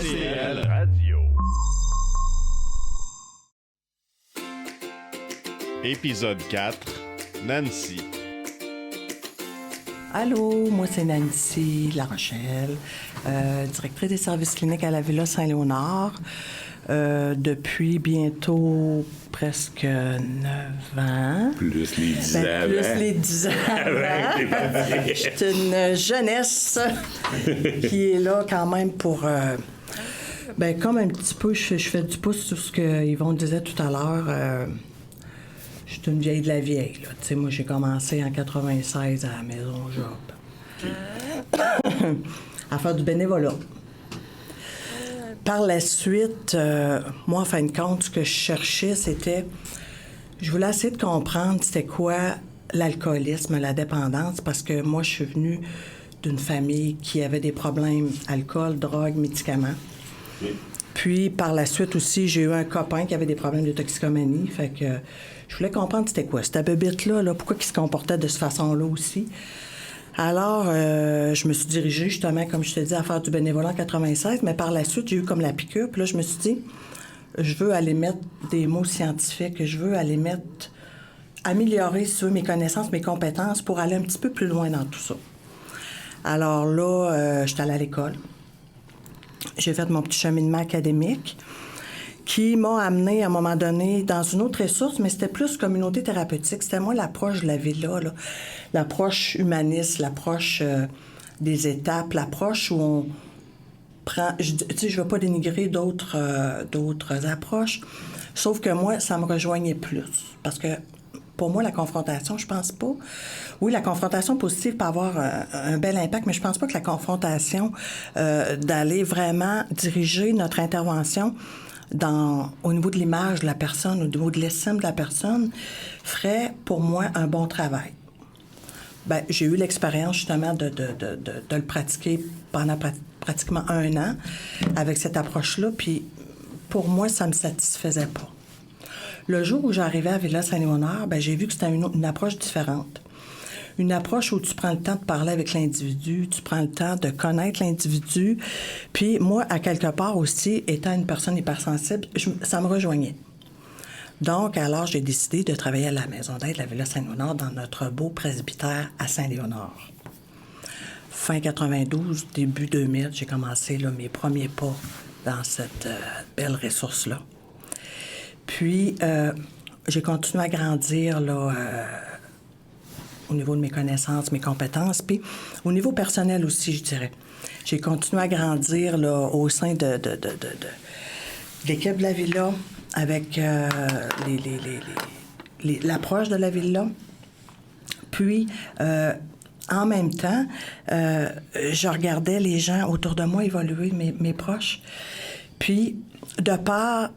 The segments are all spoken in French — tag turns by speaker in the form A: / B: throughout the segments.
A: CCL Radio. Épisode 4, Nancy.
B: Allô, moi c'est Nancy La Rochelle, directrice des services cliniques à la Villa Saint-Léonard depuis bientôt presque 9 ans.
C: Plus les 10 ans.
B: Plus les 10 ans. C'est une jeunesse qui est là quand même pour... comme un petit peu, je fais du pouce sur ce que Yvon disait tout à l'heure. Je suis une vieille de la vieille, là. Tu sais, moi, j'ai commencé en 96 à la Maison Job. À faire du bénévolat. Par la suite, moi, en fin de compte, ce que je cherchais, c'était... Je voulais essayer de comprendre c'était quoi l'alcoolisme, la dépendance, parce que moi, je suis venue d'une famille qui avait des problèmes alcool, drogue, médicaments. Oui. Puis, par la suite aussi, j'ai eu un copain qui avait des problèmes de toxicomanie. Fait que je voulais comprendre c'était quoi cette bébête-là, pourquoi il se comportait de cette façon-là aussi. Alors, je me suis dirigée, justement, comme je te dis, à faire du bénévolat en 96. Mais par la suite, j'ai eu comme la piqûre. Puis là, je me suis dit, je veux aller mettre des mots scientifiques. Je veux aller améliorer, si tu veux, mes connaissances, mes compétences pour aller un petit peu plus loin dans tout ça. Alors là, j'étais allée à l'école. J'ai fait mon petit cheminement académique qui m'a amené à un moment donné dans une autre ressource, mais c'était plus communauté thérapeutique. C'était moi l'approche de la villa, l'approche humaniste, l'approche des étapes, l'approche où on prend... Je ne veux pas dénigrer d'autres approches, sauf que moi, ça me rejoignait plus. Parce que pour moi, la confrontation, je pense pas... Oui, la confrontation positive peut avoir un bel impact, mais je pense pas que la confrontation, d'aller vraiment diriger notre intervention au niveau de l'image de la personne, au niveau de l'estime de la personne, ferait pour moi un bon travail. J'ai eu l'expérience justement de le pratiquer pendant pratiquement 1 an avec cette approche-là, puis pour moi, ça me satisfaisait pas. Le jour où j'arrivais à Villa Saint-Léonard, j'ai vu que c'était une approche différente. Une approche où tu prends le temps de parler avec l'individu, tu prends le temps de connaître l'individu. Puis moi, à quelque part aussi, étant une personne hypersensible, ça me rejoignait. Donc, alors, j'ai décidé de travailler à la maison d'aide de la Villa Saint-Léonard dans notre beau presbytère à Saint-Léonard. Fin 92, début 2000, j'ai commencé mes premiers pas dans cette belle ressource-là. Puis, j'ai continué à grandir au niveau de mes connaissances, mes compétences, puis au niveau personnel aussi, je dirais. J'ai continué à grandir au sein de l'équipe de la Villa, avec l'approche de la Villa. Puis, en même temps, je regardais les gens autour de moi évoluer, mes proches. Puis, de par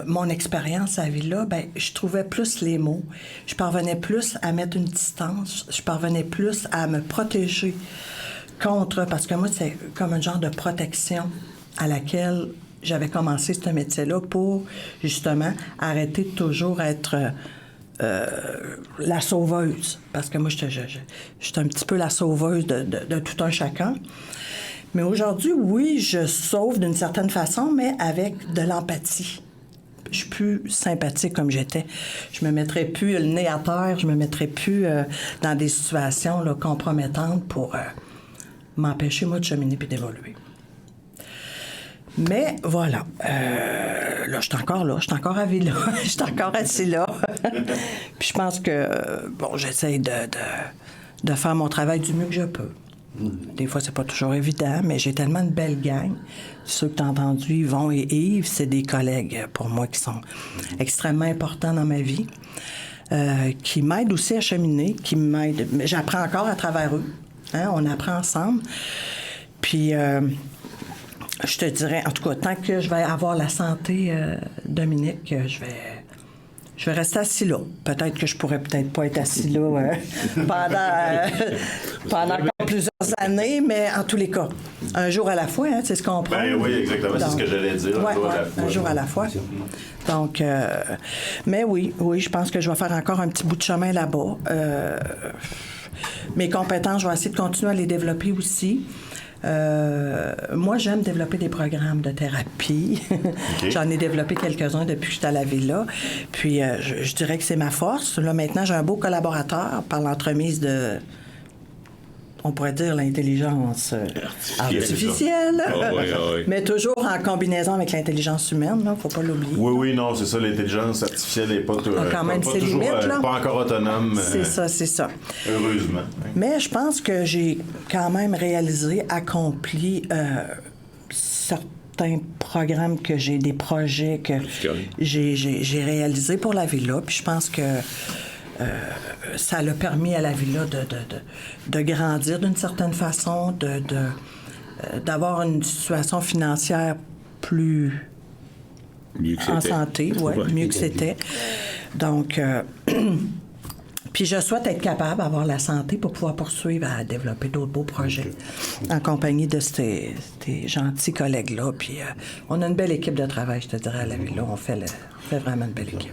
B: mon expérience à la Villa, je trouvais plus les mots. Je parvenais plus à mettre une distance. Je parvenais plus à me protéger contre... Parce que moi, c'est comme un genre de protection à laquelle j'avais commencé ce métier-là pour, justement, arrêter de toujours être la sauveuse. Parce que moi, j'étais un petit peu la sauveuse de tout un chacun. Mais aujourd'hui, oui, je sauve d'une certaine façon, mais avec de l'empathie. Je suis plus sympathique comme j'étais. Je me mettrais plus le nez à terre, je me mettrais plus dans des situations compromettantes pour m'empêcher, moi, de cheminer puis d'évoluer. Mais voilà, là, je suis encore là, je suis encore à Villa, je suis encore assis là. Puis je pense que, j'essaie de faire mon travail du mieux que je peux. Des fois, c'est pas toujours évident, mais j'ai tellement de belles gangs. Ceux que tu as entendus, Yvon et Yves, c'est des collègues pour moi qui sont extrêmement importants dans ma vie, qui m'aident aussi à cheminer, qui m'aident. J'apprends encore à travers eux. Hein? On apprend ensemble. Puis, je te dirais, en tout cas, tant que je vais avoir la santé, Dominique, je vais rester assis là. Peut-être que je pourrais peut-être pas être assis là pendant plusieurs années, mais en tous les cas, un jour à la fois, hein, c'est ce qu'on prend.
C: Oui, exactement, donc, c'est ce que j'allais dire.
B: Un jour à la fois. Donc, mais oui, je pense que je vais faire encore un petit bout de chemin là-bas. mes compétences, je vais essayer de continuer à les développer aussi. Moi, j'aime développer des programmes de thérapie.
C: OK.
B: J'en ai développé quelques-uns depuis que j'étais à la Villa. Puis, je dirais que c'est ma force. Là, maintenant, j'ai un beau collaborateur par l'entremise de... On pourrait dire l'intelligence artificielle,
C: Oui.
B: mais toujours en combinaison avec l'intelligence humaine, il ne faut pas l'oublier.
C: Oui, non, c'est ça, l'intelligence artificielle n'est pas,
B: quand même
C: pas
B: ses
C: toujours,
B: limites, là.
C: pas encore autonome.
B: C'est ça.
C: Heureusement.
B: Mais je pense que j'ai quand même accompli certains programmes des projets que j'ai réalisés pour la Villa, puis je pense que ça l'a permis à la Villa de grandir d'une certaine façon, d'avoir une situation financière plus
D: mieux que
B: en
D: c'était.
B: santé, mieux que c'était. Donc, puis je souhaite être capable d'avoir la santé pour pouvoir poursuivre à développer d'autres beaux projets en compagnie de ces gentils collègues-là. Puis on a une belle équipe de travail, je te dirais, à la Villa. On fait vraiment une belle équipe.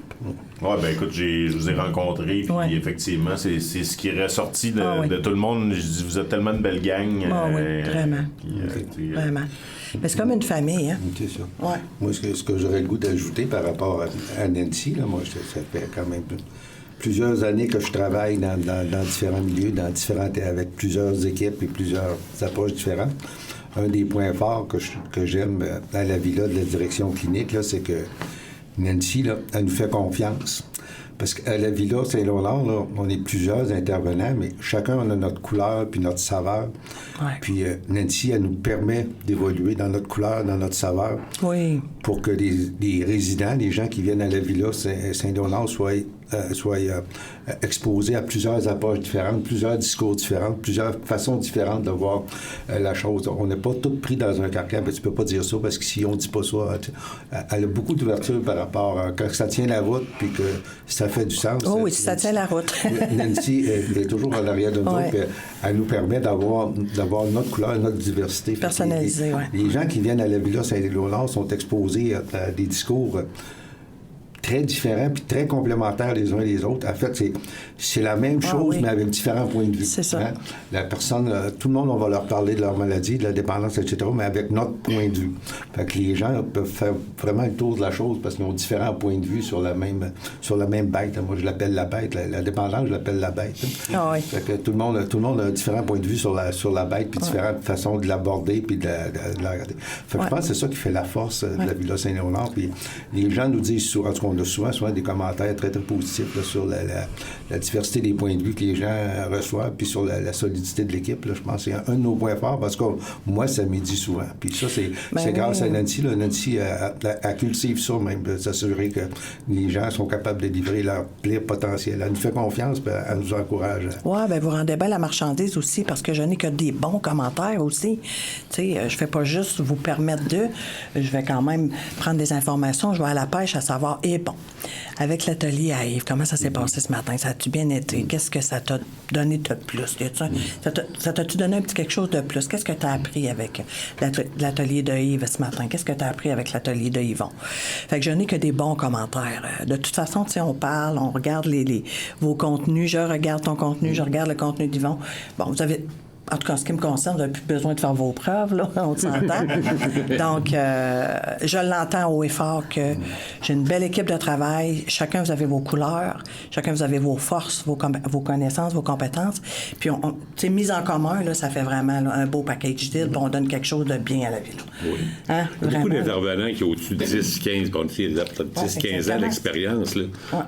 C: Oui, ben écoute, je vous ai rencontrés, puis effectivement, c'est ce qui est ressorti de tout le monde. Je dis, vous êtes tellement une belle gang.
B: Oui, vraiment. Vraiment. Mais c'est comme une famille, hein?
E: C'est ça.
B: Ouais.
E: Moi, ce que j'aurais le goût d'ajouter par rapport à Nancy, là, moi, ça fait quand même plusieurs années que je travaille dans différents milieux, avec plusieurs équipes et plusieurs approches différentes. Un des points forts que j'aime à la Villa de la direction clinique, là, c'est que Nancy, là, elle nous fait confiance. Parce qu'à la Villa Saint-Laurent, là, on est plusieurs intervenants, mais chacun on a notre couleur puis notre saveur.
B: Ouais.
E: Puis Nancy, elle nous permet d'évoluer dans notre couleur, dans notre saveur.
B: Oui.
E: Pour que les résidents, les gens qui viennent à la Villa Saint-Laurent soient exposés à plusieurs approches différentes, plusieurs discours différents, plusieurs façons différentes de voir la chose. On n'est pas tous pris dans un carcan, mais tu peux pas dire ça, parce que si on dit pas ça, elle a beaucoup d'ouverture par rapport à quand ça tient la route, puis que ça fait du sens.
B: Oh oui, ça tient la route.
E: Nancy, elle est toujours en arrière de nous, puis elle nous permet d'avoir notre couleur, notre diversité.
B: Personnalisée, oui.
E: Les gens qui viennent à la Villa Saint-Laurent sont exposés à des discours très différents puis très complémentaires les uns les autres. En fait, c'est la même chose, mais avec différents points de vue.
B: C'est ça.
E: Hein? La personne, tout le monde, on va leur parler de leur maladie, de la dépendance, etc., mais avec notre point de vue. Fait que les gens peuvent faire vraiment le tour de la chose parce qu'ils ont différents points de vue sur la même bête. Moi, je l'appelle la bête. La dépendance, je l'appelle la bête.
B: Ah oui.
E: Fait que tout le monde a différents points de vue sur la bête puis différentes façons de l'aborder puis de la regarder. Fait que je pense que c'est ça qui fait la force de la Villa Saint-Léonard. Puis les gens nous disent souvent, en tout cas, on a souvent des commentaires très, très positifs là, sur la diversité des points de vue que les gens reçoivent, puis sur la solidité de l'équipe. Là, je pense que c'est un de nos points forts, parce que moi, ça m'est dit souvent. Puis ça, c'est grâce à Nancy. Là. Nancy, elle cultive ça même, de s'assurer que les gens sont capables de livrer leur plein potentiel. Elle nous fait confiance, puis elle nous encourage.
B: Oui, bien, vous rendez bien la marchandise aussi, parce que je n'ai que des bons commentaires aussi. Tu sais, je fais pas juste vous permettre je vais quand même prendre des informations, je vais à la pêche à savoir, bon, avec l'atelier à Yves, comment ça s'est passé ce matin? Ça a-tu bien été? Qu'est-ce que ça t'a donné de plus? Ça t'a-tu donné un petit quelque chose de plus? Qu'est-ce que tu as appris avec l'atelier de Yves ce matin? Qu'est-ce que tu as appris avec l'atelier de Yvon? Fait que je n'ai que des bons commentaires. De toute façon, tu sais, on parle, on regarde vos contenus. Je regarde ton contenu, je regarde le contenu d'Yvon. Bon, vous avez... En tout cas, en ce qui me concerne, vous n'avez plus besoin de faire vos preuves, là, on s'entend. Donc, je l'entends haut et fort que j'ai une belle équipe de travail. Chacun, vous avez vos couleurs. Chacun, vous avez vos forces, vos connaissances, vos compétences. Puis, mise en commun, là, ça fait vraiment là, un beau package deal. Puis on donne quelque chose de bien à la ville.
D: Oui.
B: Hein?
D: Il y a beaucoup d'intervenants qui ont au-dessus de 10-15, peut-être 10-15 ans d'expérience. Là.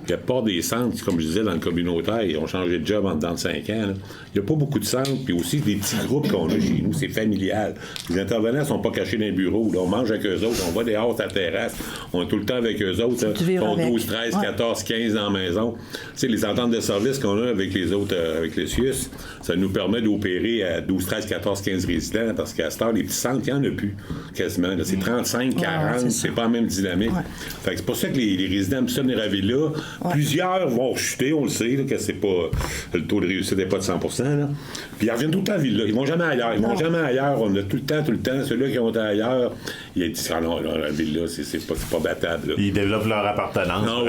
D: La plupart des centres, comme je disais, dans le communautaire, ils ont changé de job en dedans de 5 ans. Là. Il n'y a pas beaucoup de centres, puis aussi des petits groupes qu'on a chez nous, c'est familial. Les intervenants ne sont pas cachés dans les bureaux. Là. On mange avec eux autres, on va dehors à la terrasse, on est tout le temps avec eux autres. Ils ont 12, 13, 14, 15 dans la maison. Tu sais, les ententes de service qu'on a avec les autres, avec les CIUS, ça nous permet d'opérer à 12, 13, 14, 15 résidents, parce qu'à cette heure, les petits centres, il n'y en a plus, quasiment. Là. C'est 35, 40, c'est pas la même dynamique. Fait que c'est pour ça que les résidents aiment ça venir à Villa. Plusieurs vont chuter, on le sait, là, que c'est pas... Le taux de réussite n'est pas de 100%. Là. Puis ils reviennent tout le temps à villa. Ils vont jamais ailleurs. On a tout le temps. Ceux-là qui vont ailleurs, ils disent non, la villa, c'est pas battable. Là.
C: Ils développent leur appartenance.
D: Non,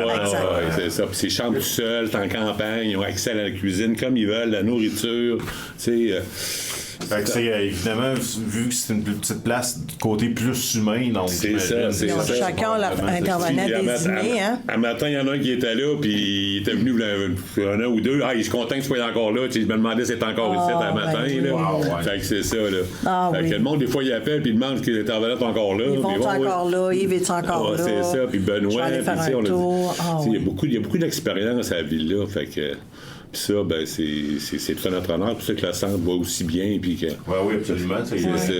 D: c'est ça. Puis c'est chambre tout seul, c'est en campagne, ils ont accès à la cuisine comme ils veulent, la nourriture.
C: Fait que c'est évidemment, vu que c'est une plus petite place, côté plus humain, donc.
D: C'est ça.
B: Chacun a leur intervenant désigné, hein?
D: Un matin, il y en a un qui était là, puis il était venu un an ou deux. Ah, je suis content que tu sois encore là. Je me demandais si c'était encore ici un matin. Là. Fait que c'est ça, là. Fait que le monde, des fois, il appelle, puis il demande que les intervenants sont encore là.
B: Ils vont encore là, Yves est encore là.
D: C'est ça, puis Benoît.
B: Il
D: y a beaucoup d'expérience à la ville-là. Fait que. Puis ça, ben, c'est tout notre honneur. Pour ça que le centre va aussi bien. Puis que...
C: Oui, absolument.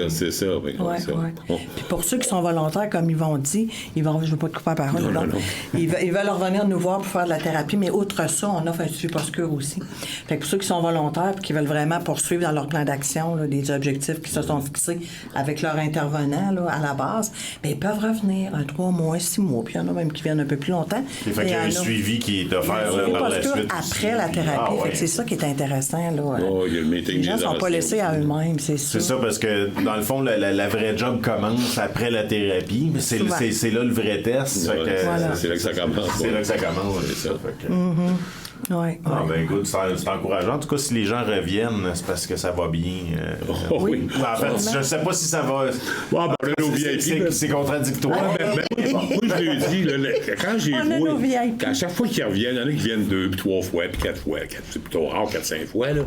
D: C'est ça.
B: Puis pour ceux qui sont volontaires, comme ils vont dire, je ne veux pas te couper la parole.
D: Non.
B: Ils veulent revenir nous voir pour faire de la thérapie, mais outre ça, on offre un suivi post-cure aussi. Fait que pour ceux qui sont volontaires et qui veulent vraiment poursuivre dans leur plan d'action là, des objectifs qui se sont fixés avec leur intervenant là, à la base, bien, ils peuvent revenir 3 mois, 6 mois. Puis il y en a même qui viennent un peu plus longtemps.
C: Fait qu'il y a un suivi qui est offert par la suite.
B: Après la thérapie. Fait que c'est ça qui est intéressant. Là.
D: Il y a le meeting.
B: Les gens ne sont pas laissés à eux-mêmes, c'est ça.
C: C'est ça, parce que dans le fond, la vraie job commence après la thérapie. Mais c'est là le vrai test.
D: C'est là que ça commence.
C: C'est là que ça commence. C'est ça.
B: Ouais.
C: Ben écoute, c'est encourageant. En tout cas, si les gens reviennent, c'est parce que ça va bien.
D: Oui.
C: En fait, je ne sais pas si ça va. C'est contradictoire.
D: Moi, je l'ai dit, quand j'ai joué, à chaque fois qu'ils reviennent, il y en a qui viennent 2, puis 3 fois, puis 4 fois. C'est plutôt rare, 4-5 fois. Là.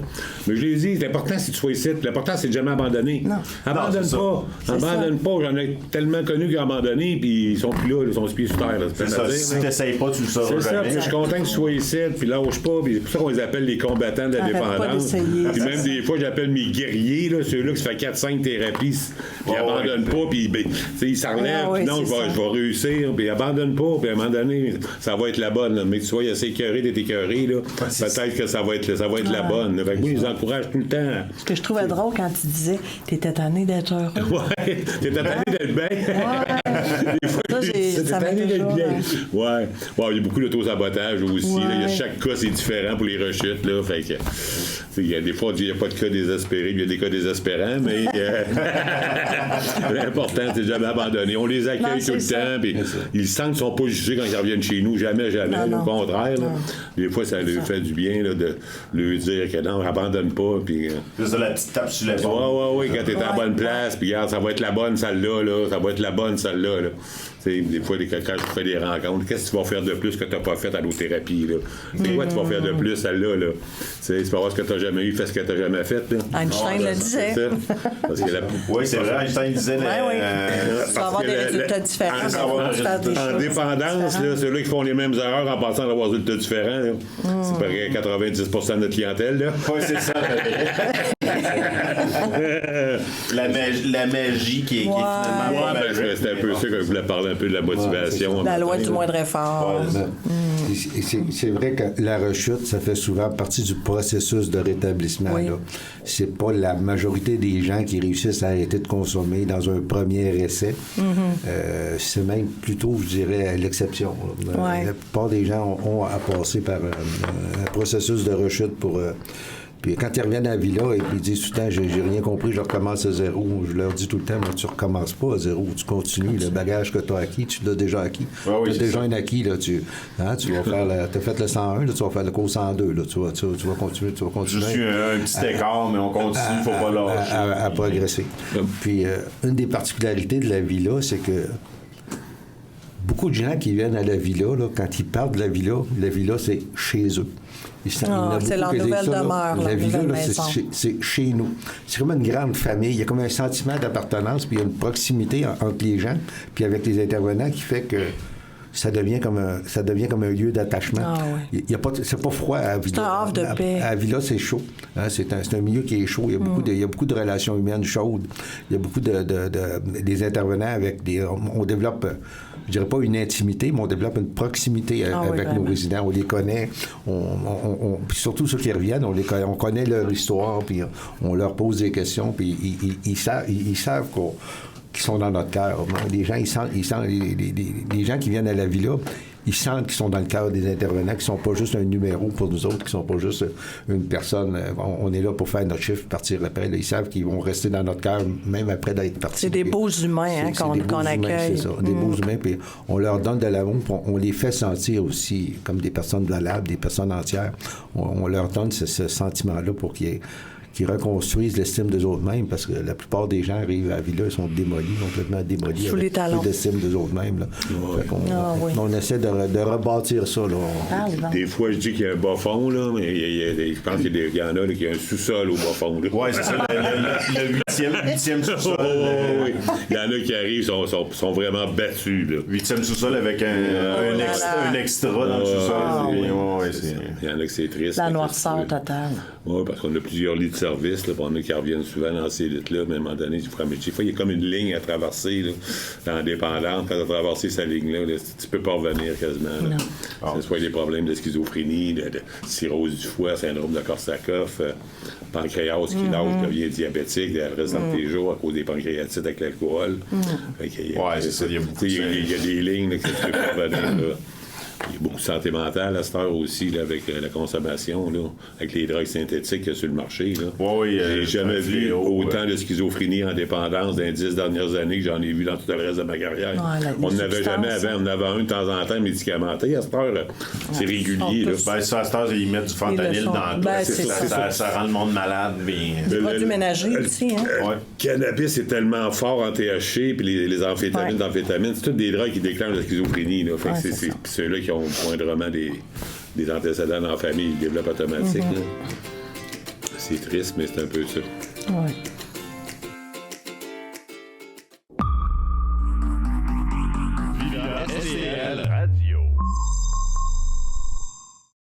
D: Mais je l'ai dit, l'important, c'est que tu sois ici. L'important, c'est de jamais abandonner.
B: Non.
D: Abandonne pas. J'en ai tellement connu qui ont abandonné, puis ils sont plus là, ils sont sur pieds sur terre.
C: C'est ça. Si tu n'essayes pas, tu le sauras jamais.
D: C'est ça. Je suis content que tu sois ici, puis lâche pas. Puis c'est pour ça qu'on les appelle les combattants de la dépendance. Puis même des fois, j'appelle mes guerriers, là, ceux-là qui se fait 4-5 thérapies, puis ils abandonnent pas, puis ils s'en relèvent, puis non, je vais réussir, puis ils abandonnent pas, puis à un moment donné, ça va être la bonne. Là. Mais tu vois, il y a assez écœuré d'être écœuré, là. Peut-être que ça va être la bonne. Là. Fait que moi, ils encouragent tout le temps.
B: Ce que je trouvais drôle quand tu disais, t'étais tanné d'être heureux.
D: Ouais, t'étais tanné d'être bien. Des fois,
B: t'étais
D: tanné d'être bien. Ouais, il y a beaucoup d'auto-sabotage aussi. Là. Chaque cas, c'est différent pour les rechutes. Là. Fait que, il y a des fois, il n'y a pas de cas désespérés, il y a des cas désespérants, mais l'important, c'est de jamais abandonner. On les accueille tout le temps, puis ils sentent qu'ils ne sont pas jugés quand ils reviennent chez nous. Jamais. Au contraire. Là. Des fois, ça leur fait du bien là, de leur dire que non, abandonne pas. Puis,
C: c'est ça, la petite tape sur l'épaule.
D: Oui, quand tu es à la bonne place, puis regarde, ça va être la bonne, celle-là. Là, ça va être la bonne, celle-là. Là. Des fois, quand je fais des rencontres, qu'est-ce que tu vas faire de plus que tu n'as pas fait à l'authérapie? C'est quoi tu vas faire de plus, celle-là? Là? C'est pas voir ce que tu n'as jamais eu, fais ce que tu n'as jamais fait. Là.
B: Einstein le disait.
C: Oui, c'est vrai, Einstein disait.
B: Tu vas avoir des résultats différents.
D: En dépendance, ceux-là qui font les mêmes erreurs en pensant d'avoir des résultats différents, c'est pareil 90% de notre clientèle.
C: Oui, c'est ça. la magie qui est finalement.
D: C'est un peu ça que je voulais parler un peu de la motivation.
B: La loi du moindre effort.
E: C'est vrai que la rechute, ça fait souvent partie du processus de rétablissement.
B: Oui.
E: C'est pas la majorité des gens qui réussissent à arrêter de consommer dans un premier essai. C'est même plutôt, je dirais, l'exception. La plupart des gens ont à passer par un processus de rechute pour... Puis quand ils reviennent à la villa et puis ils disent tout le temps, j'ai rien compris, je recommence à zéro. Je leur dis tout le temps, mais tu recommences pas à zéro, tu continues. Le bagage que tu as acquis, tu l'as déjà acquis. Tu as déjà un acquis, là, tu vas faire tu as fait le 101, là, tu vas faire le cours 102, là, tu vas continuer.
C: Juste un petit écart, mais on continue, il ne faut pas lâcher.
E: À progresser. Puis une des particularités de la villa, c'est que beaucoup de gens qui viennent à la villa, là, quand ils partent de la villa, c'est chez eux.
B: C'est leur nouvelle demeure.
E: La villa, là, c'est chez nous. C'est comme une grande famille. Il y a comme un sentiment d'appartenance, puis il y a une proximité entre les gens, puis avec les intervenants qui fait que ça devient comme un lieu d'attachement. C'est pas froid à la villa.
B: C'est un havre de paix.
E: À la villa, c'est chaud. Hein, c'est un milieu qui est chaud. Il y a beaucoup de relations humaines chaudes. Il y a beaucoup des intervenants avec on développe... Je dirais pas une intimité, mais on développe une proximité avec nos résidents. On les connaît. Puis surtout ceux qui reviennent, on connaît leur histoire, puis on leur pose des questions, puis ils savent qu'ils sont dans notre cœur. Les gens, les gens qui viennent à la villa, ils sentent qu'ils sont dans le cœur des intervenants, qu'ils sont pas juste un numéro pour nous autres, qu'ils sont pas juste une personne. On est là pour faire notre chiffre, partir après. Là, ils savent qu'ils vont rester dans notre cœur même après d'être partis.
B: C'est des beaux humains qu'on accueille.
E: C'est ça, des beaux humains. Puis on leur donne de l'amour, puis on les fait sentir aussi comme des personnes valables, des personnes entières. On leur donne ce sentiment-là pour qu'ils reconstruisent l'estime d'eux autres-mêmes, parce que la plupart des gens arrivent à la villa, ils sont complètement démolis.
B: Sous les talons.
E: L'estime d'eux autres-mêmes. Là. On essaie de rebâtir ça. Là.
D: Des fois, je dis qu'il y a un bas fond, là, mais je pense qu'il y en a là, qui a un sous-sol au bas fond.
C: Oui, c'est ça, le huitième sous-sol.
D: Oui. Il y en a qui arrivent, sont vraiment battus. Là.
C: 8e sous-sol avec un extra dans le sous-sol.
D: Il y en a que c'est triste.
B: La noirceur totale.
D: Oui, parce qu'on a plusieurs lits de service, là, on a qui reviennent souvent dans ces lits-là, mais à un moment donné, il y a comme une ligne à traverser, là, dans Dépendance. Quand tu as traversé sa ligne-là, tu peux pas revenir quasiment. Que ce soit des problèmes de schizophrénie, de cirrhose du foie, syndrome de Korsakoff, pancréas qui lâche, devient diabétique, elle reste dans tes jours à cause des pancréatites avec l'alcool.
C: C'est ça, il y a beaucoup
D: Il y a des lignes là, que tu peux pas revenir. Là. Il y a beaucoup de santé mentale à cette heure aussi, là, avec la consommation, là, avec les drogues synthétiques qu'il y a sur le marché. Là. J'ai jamais vu autant de schizophrénie en dépendance dans les 10 dernières années que j'en ai vu dans tout le reste de ma carrière. On n'avait jamais avant. On avait un de temps en temps médicamenté. À cette heure, c'est régulier. Là.
C: À cette heure, ils mettent du fentanyl dans le ça rend le monde malade.
B: Du produit ménager aussi.
D: Le cannabis est tellement fort en THC, puis les amphétamines d'amphétamines, c'est toutes des drogues qui déclenchent la schizophrénie. Là. Fait que c'est ceux-là qui ont moindrement des antécédents dans la famille, ils développent automatique. C'est triste, mais c'est un peu ça.
B: Oui.